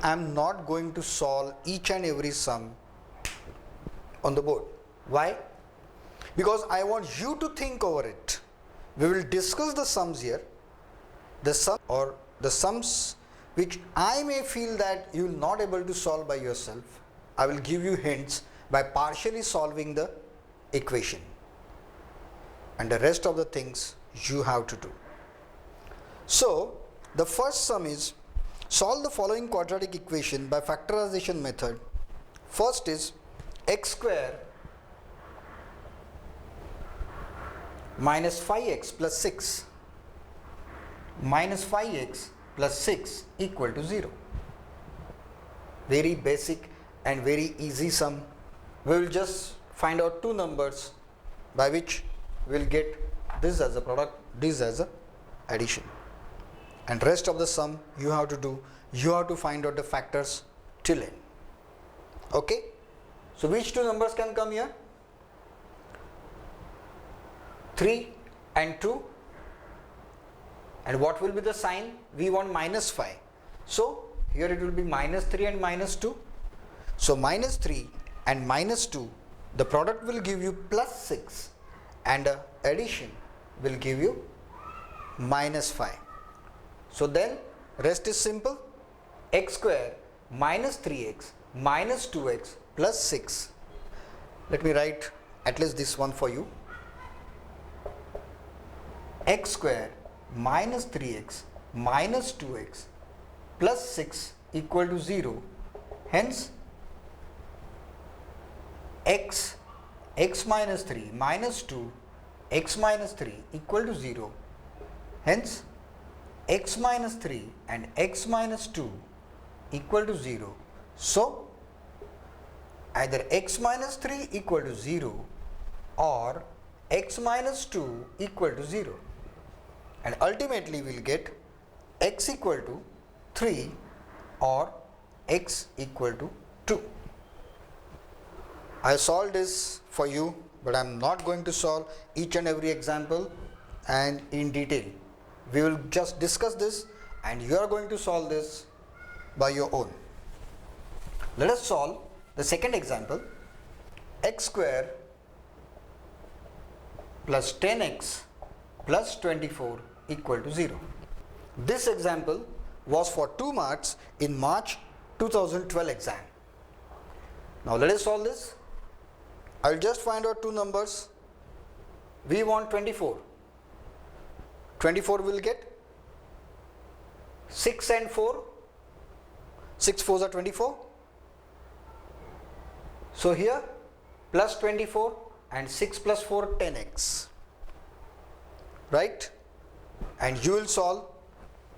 I am not going to solve each and every sum on the board. Why? Because I want you to think over it. We will discuss the sums here, the sum or the sums which I may feel that you will not able to solve by yourself. I will give you hints by partially solving the equation, and the rest of the things you have to do. So the first sum is solve the following quadratic equation by factorization method. First is x square minus 5x plus 6 minus 5x plus 6 equal to 0. Very basic and very easy sum. We will just find out two numbers by which we will get this as a product, this as a addition, and rest of the sum you have to do, you have to find out the factors till n. Okay, so which two numbers can come here? 3 and 2, and what will be the sign? We want minus 5, so here it will be minus 3 and minus 2. So minus 3 and minus 2, the product will give you plus 6, and addition will give you minus 5. So then rest is simple. X square minus 3x minus 2x plus 6. Let me write at least this one for you. X square minus 3x minus 2x plus 6 equal to 0. Hence x minus 3 minus 2 x minus 3 equal to 0. Hence x minus 3 and x minus 2 equal to 0. So either x minus 3 equal to 0 or x minus 2 equal to 0, and ultimately we will get x equal to 3 or x equal to 2. I solved this for you, but I am not going to solve each and every example and in detail. We will just discuss this and you are going to solve this by your own. Let us solve the second example. X square plus 10x plus 24 equal to 0. This example was for 2 marks in March 2012 exam. Now let us solve this. I will just find out two numbers. We want 24. 24 will get 6 and 4. 6 4s are 24. So here plus 24 and 6 plus 4 10x. Right? And you will solve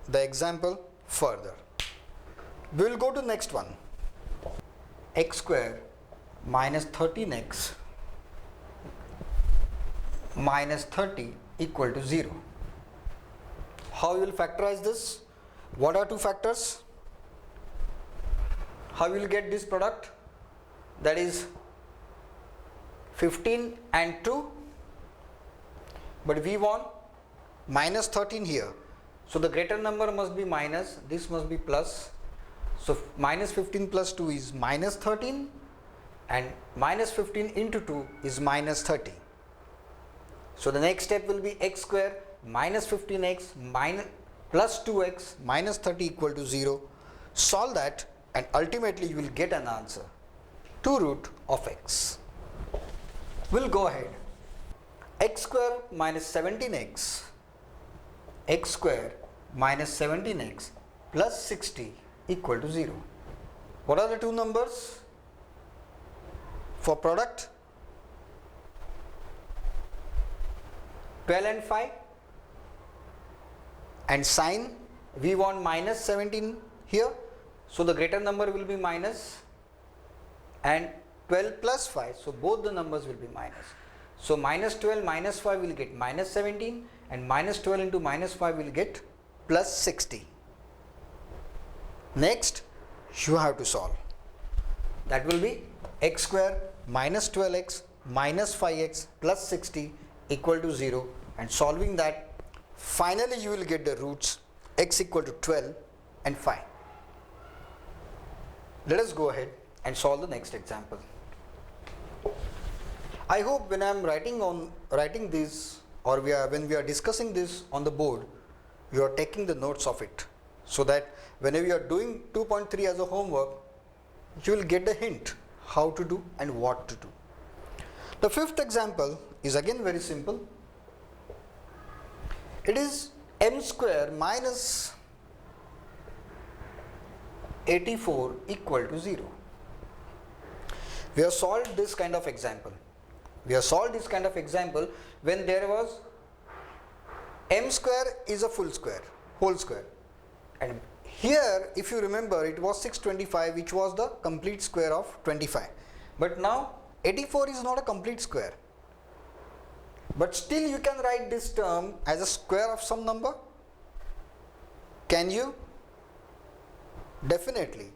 the example further. We will go to next one. X square minus 13x minus 30 equal to 0. How you will factorize this? What are two factors? How you will get this product? That is 15 and 2, but we want minus 13 here. So the greater number must be minus, this must be plus. So minus 15 plus 2 is minus 13, and minus 15 into 2 is minus 30. So the next step will be x square minus 15x minus plus 2x minus 30 equal to 0. Solve that and ultimately you will get an answer, 2 root of x. We'll go ahead. X square minus 17x, x square minus 17x plus 60 equal to 0. What are the two numbers for product? 12 and 5, and sign we want minus 17 here, so the greater number will be minus, and 12 plus 5, so both the numbers will be minus. So minus 12 minus 5 will get minus 17, and minus 12 into minus 5 will get plus 60. Next you have to solve. That will be x square minus 12x minus 5x plus 60 equal to 0, and solving that finally you will get the roots x equal to 12 and 5. Let us go ahead and solve the next example. I hope when I am writing this, or when we are discussing this on the board, you are taking the notes of it, so that whenever you are doing 2.3 as a homework, you will get the hint how to do and what to do. The fifth example is again very simple. It is m square minus 84 equal to 0. We have solved this kind of example. When there was m square is a whole square, and here if you remember it was 625, which was the complete square of 25, but now 84 is not a complete square, but still you can write this term as a square of some number. Can you? Definitely.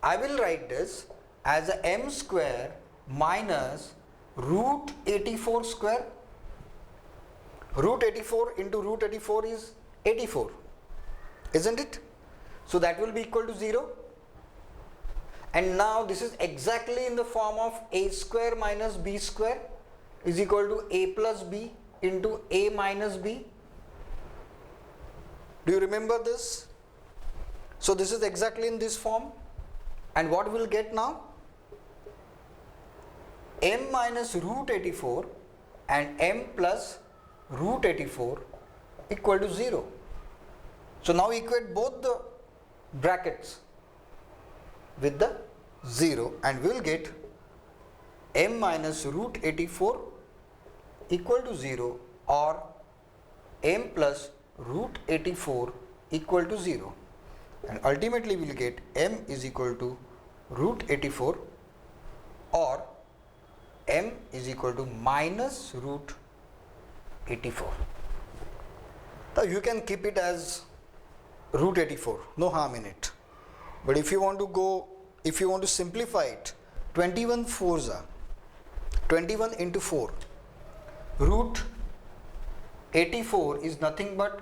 I will write this as a m square minus root 84 square. Root 84 into root 84 is 84, isn't it? So that will be equal to 0. And now this is exactly in the form of a square minus b square is equal to a plus b into a minus b. Do you remember this? So this is exactly in this form. And what we'll get now? M minus root 84 and m plus root 84 equal to 0. So now equate both the brackets with the 0 and we will get m minus root 84 equal to 0 or m plus root 84 equal to 0, and ultimately we will get m is equal to root 84 or m is equal to minus root 84. Now you can keep it as root 84, no harm in it. But if you want to simplify it, 21 fours are 21 into 4. Root 84 is nothing but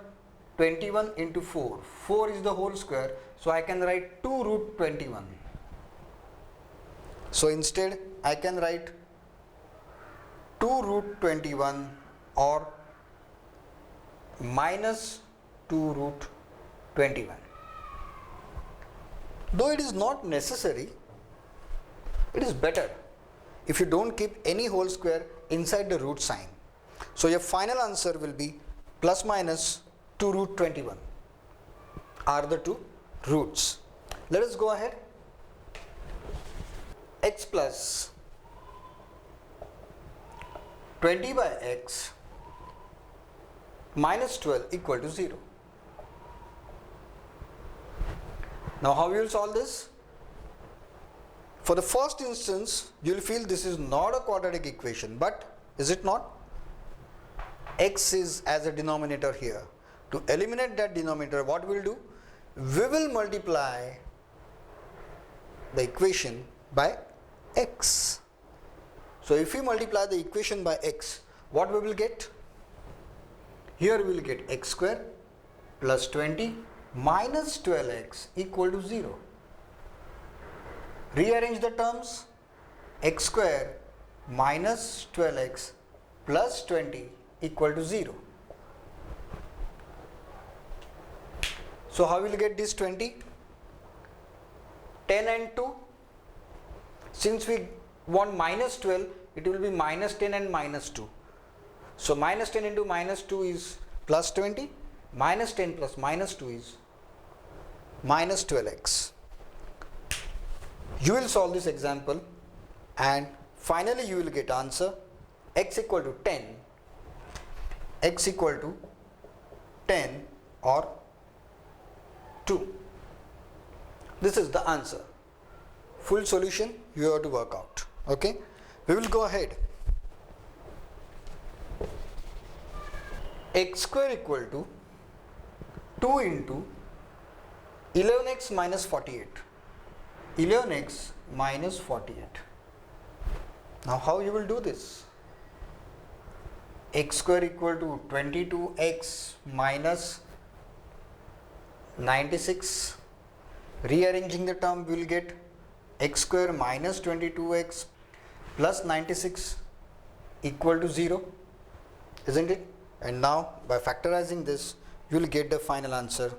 21 into 4. 4 is the whole square, so I can write 2 root 21. So instead I can write 2 root 21 or minus 2 root 21. Though it is not necessary, it is better if you don't keep any whole square inside the root sign. So your final answer will be plus minus 2 root 21 are the two roots. Let us go ahead. X plus 20 by x minus 12 equal to 0. Now how you will solve this? For the first instance, you will feel this is not a quadratic equation, but is it not? X is as a denominator here. To eliminate that denominator, what we will do? We will multiply the equation by x. So if we multiply the equation by x, what we will get? Here we will get x square plus 20 minus 12x equal to 0. Rearrange the terms. X square minus 12x plus 20 equal to 0. So how will you get this 20? 10 and 2. Since we want minus 12, it will be minus 10 and minus 2. So minus 10 into minus 2 is plus 20. Minus 10 plus minus 2 is minus 12x. You will solve this example and finally you will get answer x equal to 10, x equal to 10 or 2. This is the answer. Full solution you have to work out. Okay, we will go ahead. X square equal to 2 into 11x minus 48. 11x minus 48. Now how you will do this? X square equal to 22x minus 96. Rearranging the term, we will get x square minus 22x plus 96 equal to 0, isn't it? And now by factorizing this, you will get the final answer.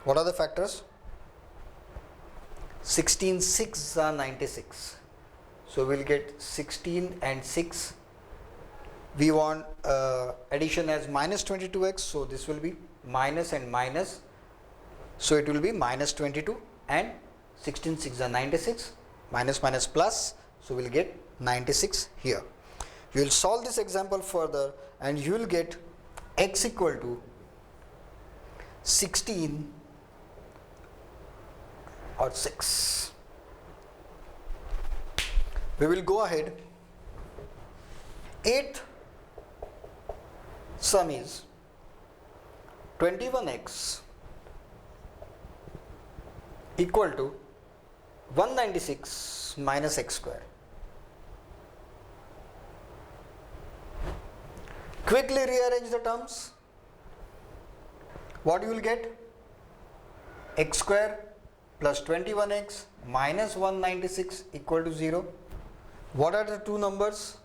What are the factors? 16 6 are 96. So we will get 16 and 6. We want addition as minus 22x, so this will be minus and minus. So it will be minus 22 and 16 6 are 96, minus minus plus, so we will get 96 here. You will solve this example further and you will get x equal to 16 or 6. We will go ahead. 8th sum is 21x equal to 196 minus x square. Quickly rearrange the terms. What you will get? X square plus 21x minus 196 equal to 0. What are the two numbers?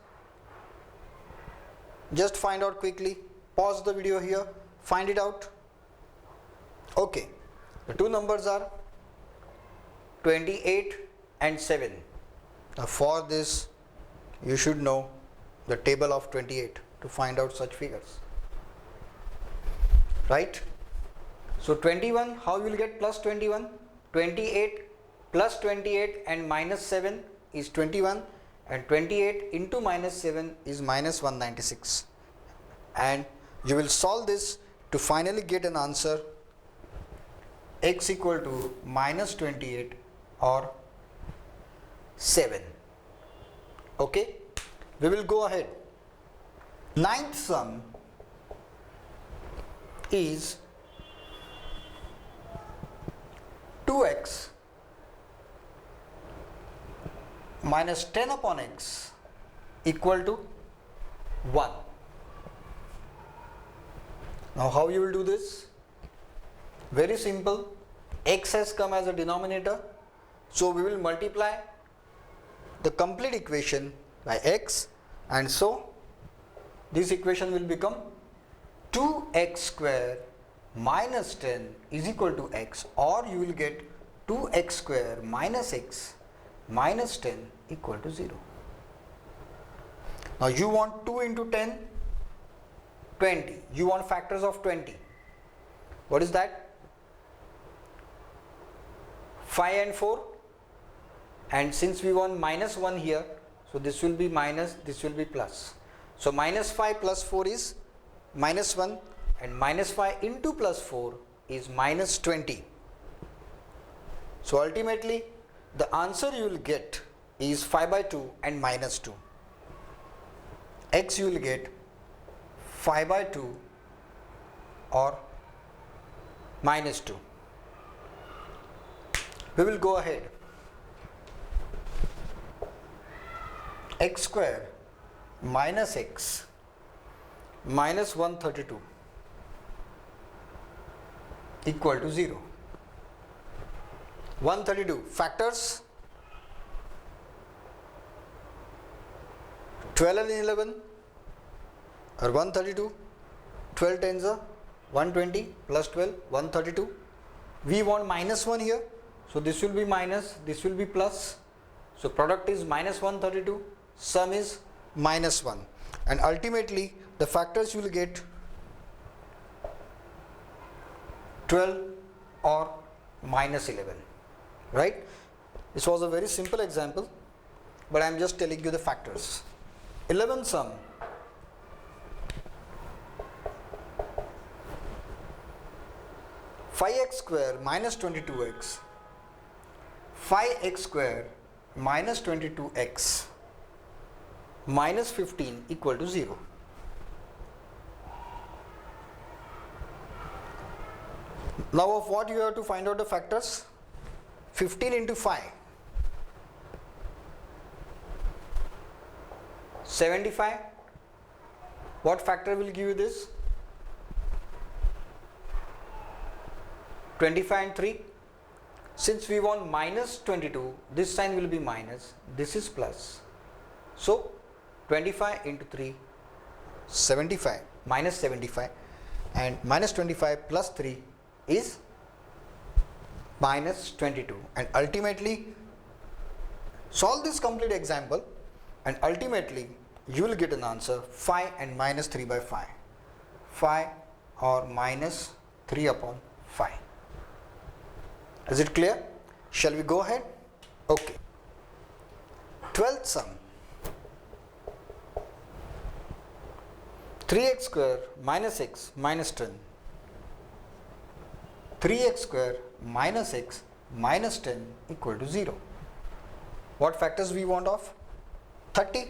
Just find out quickly. Pause the video here. Find it out. Okay. The two numbers are 28 and 7. Now for this, you should know the table of 28 to find out such figures. Right? So 21, how you will get plus 21? 28 plus 28 and minus 7 is 21, and 28 into minus 7 is minus 196. And you will solve this to finally get an answer x equal to minus 28 or 7. Okay, we will go ahead. 9th sum is 2x minus 10 upon x equal to 1. Now how you will do this? Very simple. X has come as a denominator, so we will multiply the complete equation by x, and so this equation will become 2x square minus 10 is equal to x, or you will get 2x square minus x minus 10 equal to 0. Now you want 2 into 10, 20. You want factors of 20. What is that? 5 and 4, and since we want minus 1 here, so this will be minus, this will be plus. So minus 5 plus 4 is minus 1, and minus 5 into plus 4 is minus 20. So ultimately the answer you will get is 5 by 2 and minus 2. X you will get 5 by 2 or minus 2. We will go ahead. X square minus x minus 132 equal to 0. 132 factors 12 and 11 are 132. 12 tens are 120 plus 12 132. We want minus 1 here, so this will be minus, this will be plus. So product is minus 132, sum is minus 1, and ultimately the factors you will get 12 or minus 11. Right? This was a very simple example, but I am just telling you the factors. 11 sum phi x square minus 22x, phi x square minus 22x minus 15 equal to 0. Now of what you have to find out the factors? 15 into 5, 75. What factor will give you this? 25 and 3, since we want minus 22, this sign will be minus, this is plus. So 25 into 3, 75, minus 75, and minus 25 plus 3 is minus 22, and ultimately solve this complete example and ultimately you will get an answer 5 and minus 3 by 5, 5 or minus 3 upon 5. Is it clear? Shall we go ahead? Okay. 12th sum. 3x square minus x minus 10. 3x square minus x minus 10 equal to 0. What factors we want of? 30.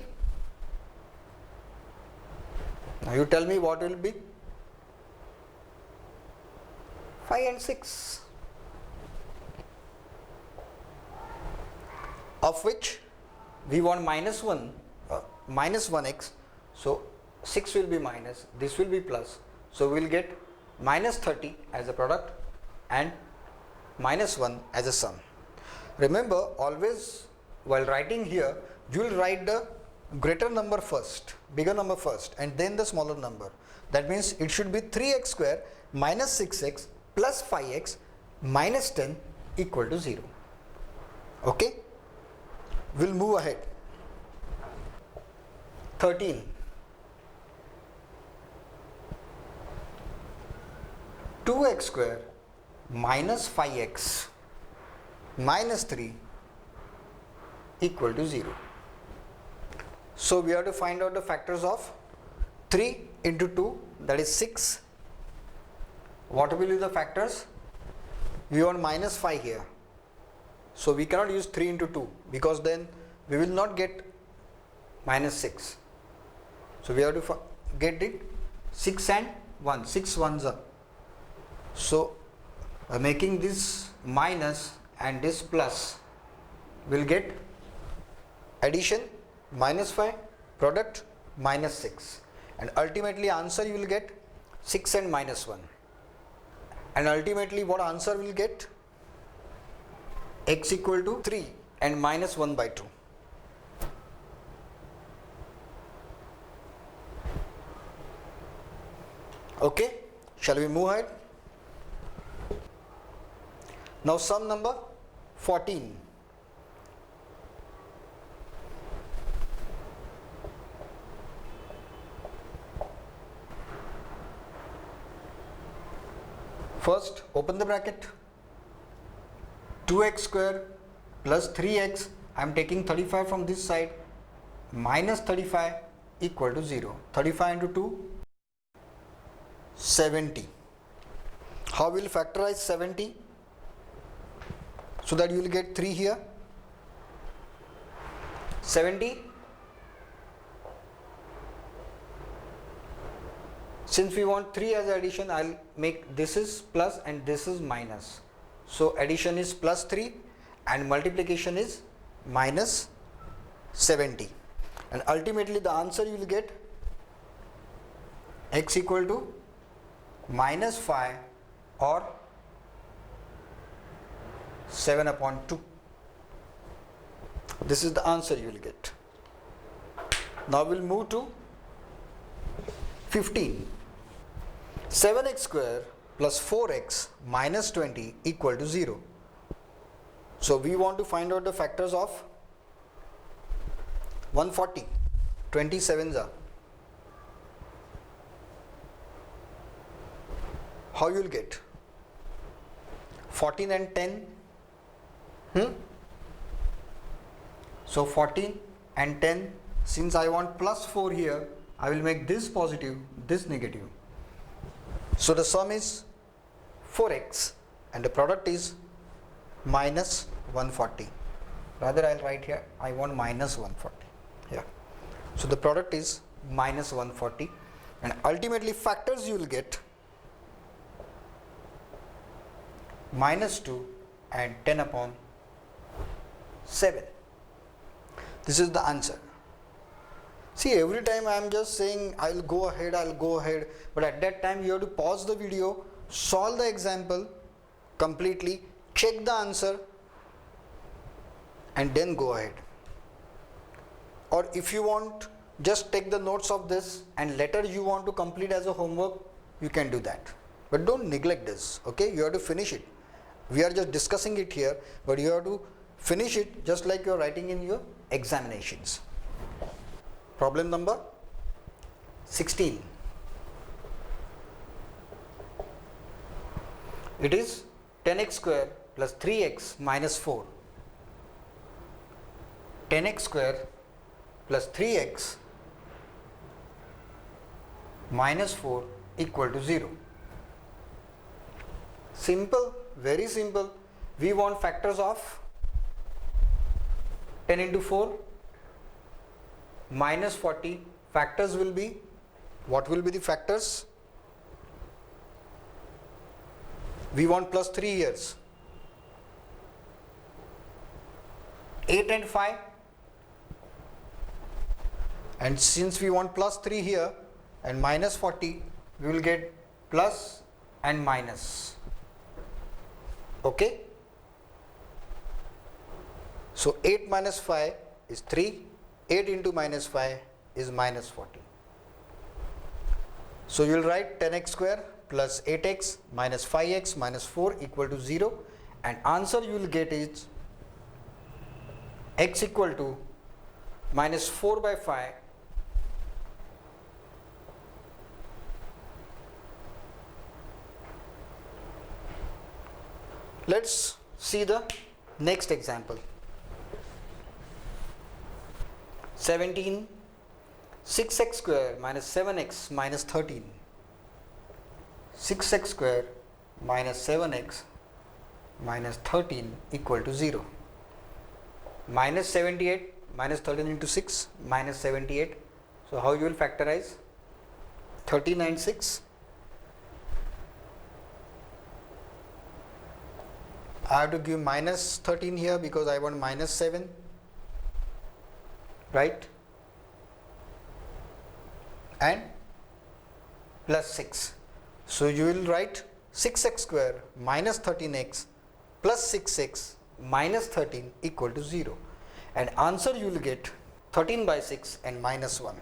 Now you tell me what will be? 5 and 6. Of which we want minus 1, minus 1x. So 6 will be minus, this will be plus. So we will get minus 30 as a product and minus 1 as a sum. Remember, always while writing here, you will write the greater number first, bigger number first, and then the smaller number. That means it should be 3x square minus 6x plus 5x minus 10 equal to 0. Okay? We'll move ahead. 13. 2x square minus 5x minus 3 equal to 0. So we have to find out the factors of 3 into 2, that is 6. What will be the factors? We want minus 5 here. So we cannot use 3 into 2 because then we will not get minus 6. So we have to get it 6 and 1, 6 ones are. So making this minus and this plus, will get addition minus 5, product minus 6, and ultimately answer you will get 6 and minus 1, and ultimately what answer will get? X equal to 3 and minus 1 by 2. Okay, shall we move ahead? Now sum number 14. First, open the bracket. 2x square plus 3x, I am taking 35 from this side, minus 35 equal to 0. 35 into 2, 70. How will factorize 70? So that you will get 3 here. 70. Since we want 3 as addition, I will make this is plus and this is minus. So addition is plus 3 and multiplication is minus 70. And ultimately the answer you will get x equal to minus 5 or 7 upon 2. This is the answer you will get. Now we'll move to 15. 7x square plus 4x minus 20 equal to 0. So we want to find out the factors of 140. 27s are. How you will get? 14 and 10. So 14 and 10, since I want plus 4 here, I will make this positive, this negative. So the sum is 4x and the product is minus 140. Rather I will write here, I want minus 140. Yeah. So the product is minus 140 and ultimately factors you will get minus 2 and 10 upon 7. This is the answer. See, every time I am just saying I'll go ahead, but at that time you have to pause the video, solve the example completely, check the answer and then go ahead. Or if you want, just take the notes of this and later you want to complete as a homework, you can do that. But don't neglect this, okay? You have to finish it. We are just discussing it here, but you have to finish it just like you are writing in your examinations. Problem number 16. It is 10x square plus 3x minus 4. 10x square plus 3x minus 4 equal to 0. Simple, very simple. We want factors of 10 into 4 minus 40. Factors will be, what will be the factors? We want plus 3 years. 8 and 5. And since we want plus 3 here and minus 40, we will get plus and minus. Okay? So 8 minus 5 is 3. 8 into minus 5 is minus 40. So you will write 10x square plus 8x minus 5x minus 4 equal to 0, and answer you will get is x equal to minus 4 by 5 Let's see the next example. 17, 6x square minus 7x minus 13. 6x square minus 7x minus 13 equal to 0. Minus 78 minus 13 into 6 minus 78. So how you will factorize? 13 and 6. I have to give minus 13 here because I want minus 7, right? And plus 6. So you will write 6x square minus 13x plus 6x minus 13 equal to 0. And answer you will get 13 by 6 and minus 1.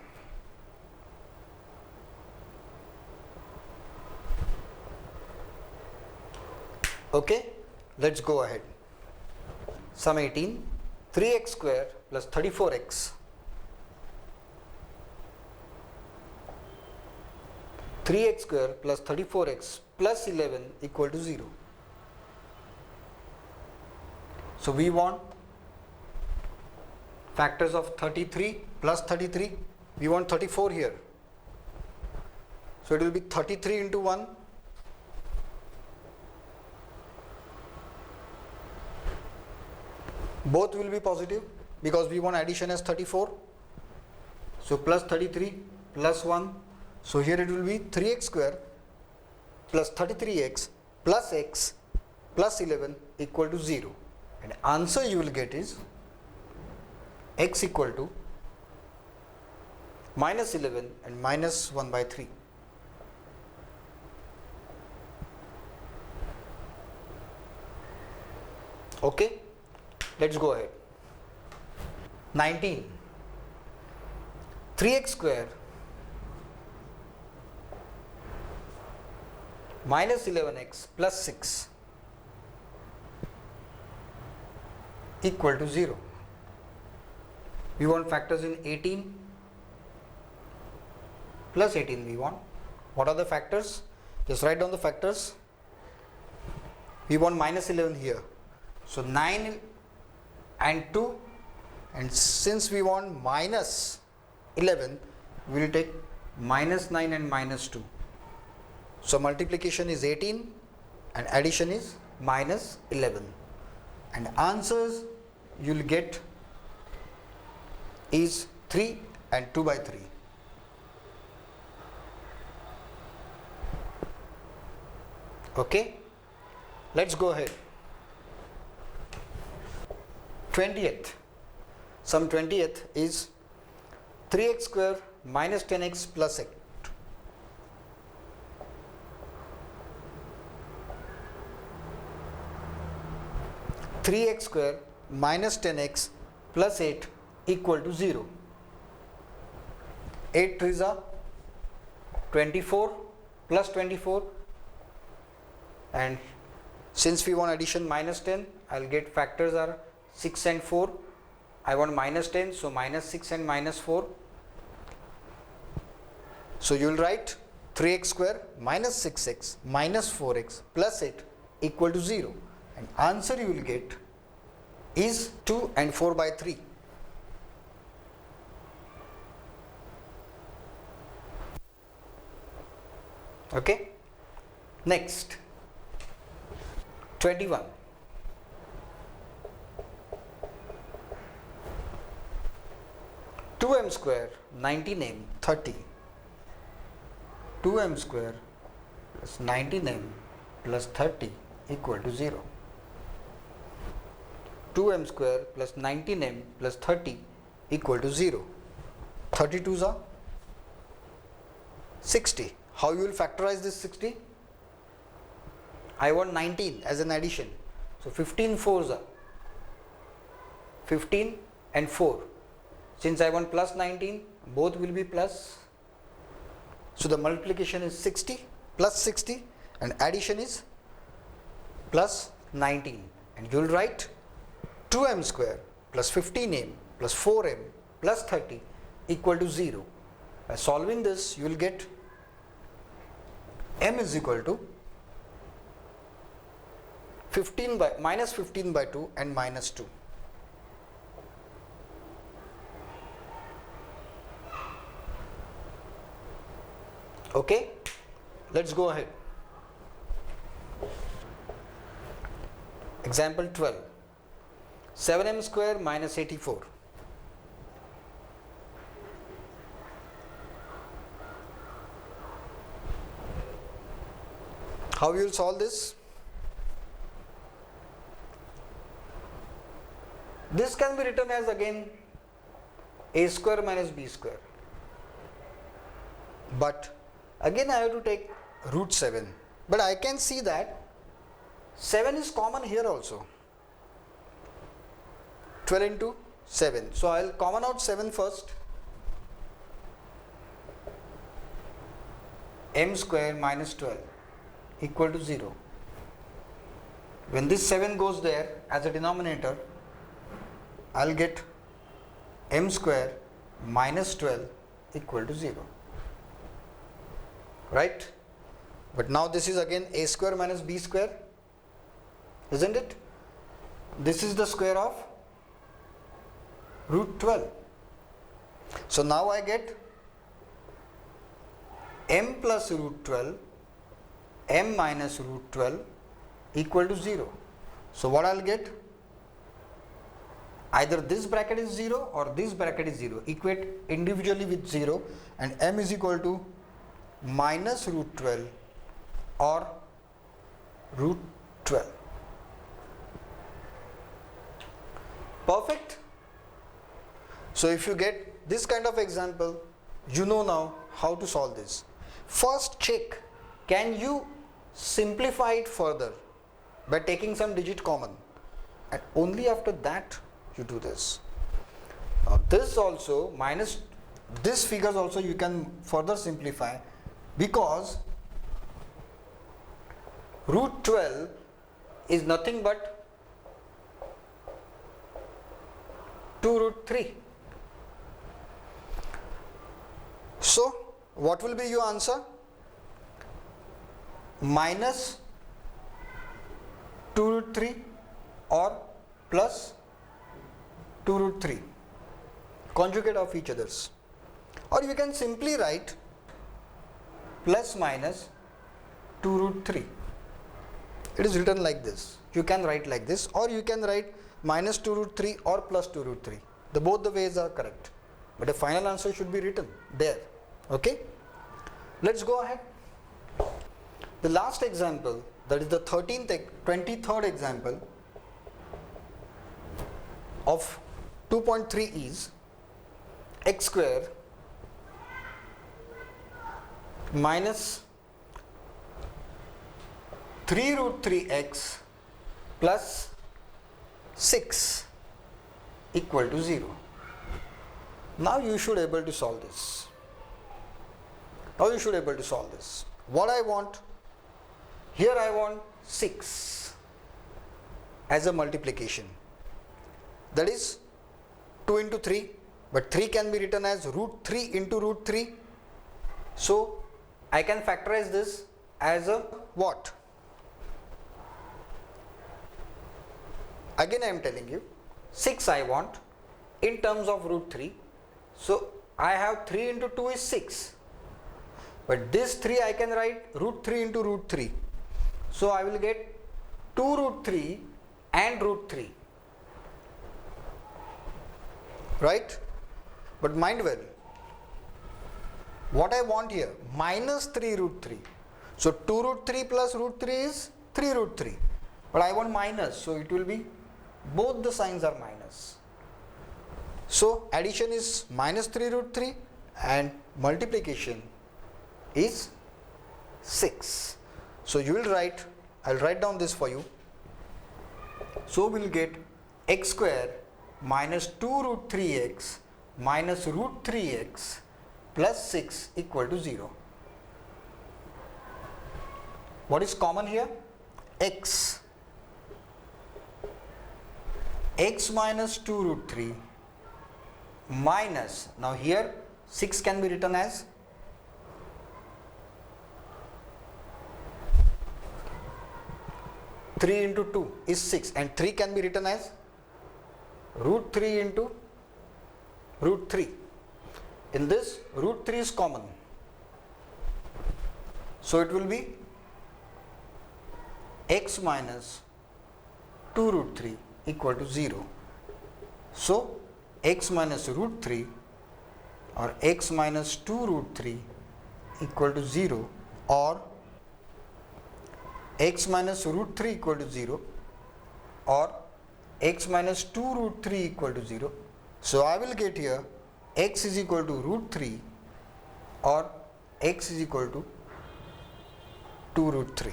Okay, let's go ahead. Sum 18, 3x square plus 34x. 3x square plus 34x plus 11 equal to 0. So we want factors of 33 plus 33. We want 34 here. So it will be 33 into 1. Both will be positive because we want addition as 34. So plus 33 plus 1. So here it will be 3x square plus 33x plus x plus 11 equal to 0. And answer you will get is x equal to minus 11 and minus 1 by 3. Okay, let's go ahead. 19, 3x square minus 11x plus 6 equal to 0. We want factors in 18 plus 18 we want. What are the factors? Just write down the factors. We want minus 11 here. So 9 and 2, and since we want minus 11, we will take minus 9 and minus 2. So multiplication is 18 and addition is minus 11. And answers you will get is 3 and 2 by 3. Okay, let's go ahead. 20th. Sum 20th is 3x square minus 10x plus 8. 3x square minus 10x plus 8 equal to 0. 8 3s are 24 plus 24, and since we want addition minus 10, I'll get factors are 6 and 4. I want minus 10, so minus 6 and minus 4. So you will write 3x square minus 6x minus 4x plus 8 equal to 0, and answer you will get is 2 and 4 by 3. Okay, next 21. Two m square 19m 30. 2m square plus 19m plus 30 equal to 0. 2m square plus 19m plus 30 equal to 0. 32s are 60. How you will factorize this 60? I want 19 as an addition. So 15 4s are 15 and 4. Since I want plus 19, both will be plus. So the multiplication is 60 plus 60 and addition is plus 19. And you will write 2m square plus 15m plus 4m plus 30 equal to 0. By solving this, you will get m is equal to 15 by minus 15 by 2 and minus 2. Okay, let's go ahead. Example 12. 7m square minus 84. How you will solve this? This can be written as again a square minus b square. But again I have to take root 7. But I can see that 7 is common here also. 12 into 7. So I will common out 7 first. M square minus 12 equal to 0. When this 7 goes there as a denominator, I will get m square minus 12 equal to 0. Right? But now this is again a square minus b square, isn't it? This is the square of root 12. So now I get m plus root 12, m minus root 12 equal to 0. So what I will get? Either this bracket is 0 or this bracket is 0. Equate individually with 0, and m is equal to minus root 12 or root 12. Perfect. So if you get this kind of example, you know now how to solve this. First check, can you simplify it further by taking some digit common, and only after that you do this. Now this also minus this figures also you can further simplify, because root 12 is nothing but 2 root 3. So what will be your answer? Minus 2 root 3 or plus 2 root 3, conjugate of each others. Or you can simply write plus minus 2 root 3. It is written like this. You can write like this, or you can write minus 2 root 3 or plus 2 root 3. Both the ways are correct, but the final answer should be written there. Okay, let's go ahead. The last example, that is the 23rd example of 2.3 is x square minus 3 root 3x plus 6 equal to 0. Now you should able to solve this. What I want, here I want 6 as a multiplication. That is 2 into 3, but 3 can be written as root 3 into root 3. So I can factorize this as a what? Again I am telling you, 6 I want in terms of root 3. So I have 3 into 2 is 6. But this 3 I can write root 3 into root 3. So I will get 2 root 3 and root 3. Right? But mind well, what I want here, minus 3 root 3. So 2 root 3 plus root 3 is 3 root 3. But I want minus, so it will be, both the signs are minus. So addition is minus 3 root 3 and multiplication is 6. So you will write, I will write down this for you. So we will get x square minus 2 root 3x minus root 3x plus 6 equal to 0. What is common here? X. X minus 2 root 3 minus, now here 6 can be written as 3 into 2 is 6 and 3 can be written as root 3 into root 3. In this, root 3 is common. So it will be x minus 2 root 3 equal to 0. So x minus root 3 or x minus 2 root 3 equal to 0, or x minus root 3 equal to 0, or x minus 2 root 3 equal to 0. So I will get here x is equal to root 3 or x is equal to 2 root 3.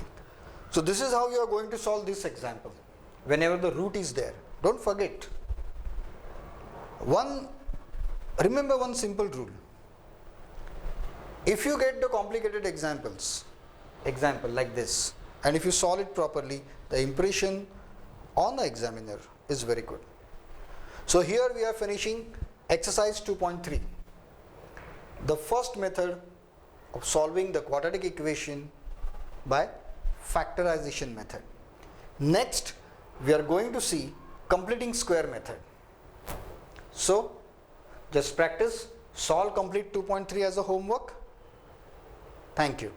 So this is how you are going to solve this example whenever the root is there. Don't forget, remember one simple rule. If you get the complicated example like this, and if you solve it properly, the impression on the examiner is very good. So here we are finishing exercise 2.3. The first method of solving the quadratic equation by factorization method. Next, we are going to see completing square method. So just practice, solve complete 2.3 as a homework. Thank you.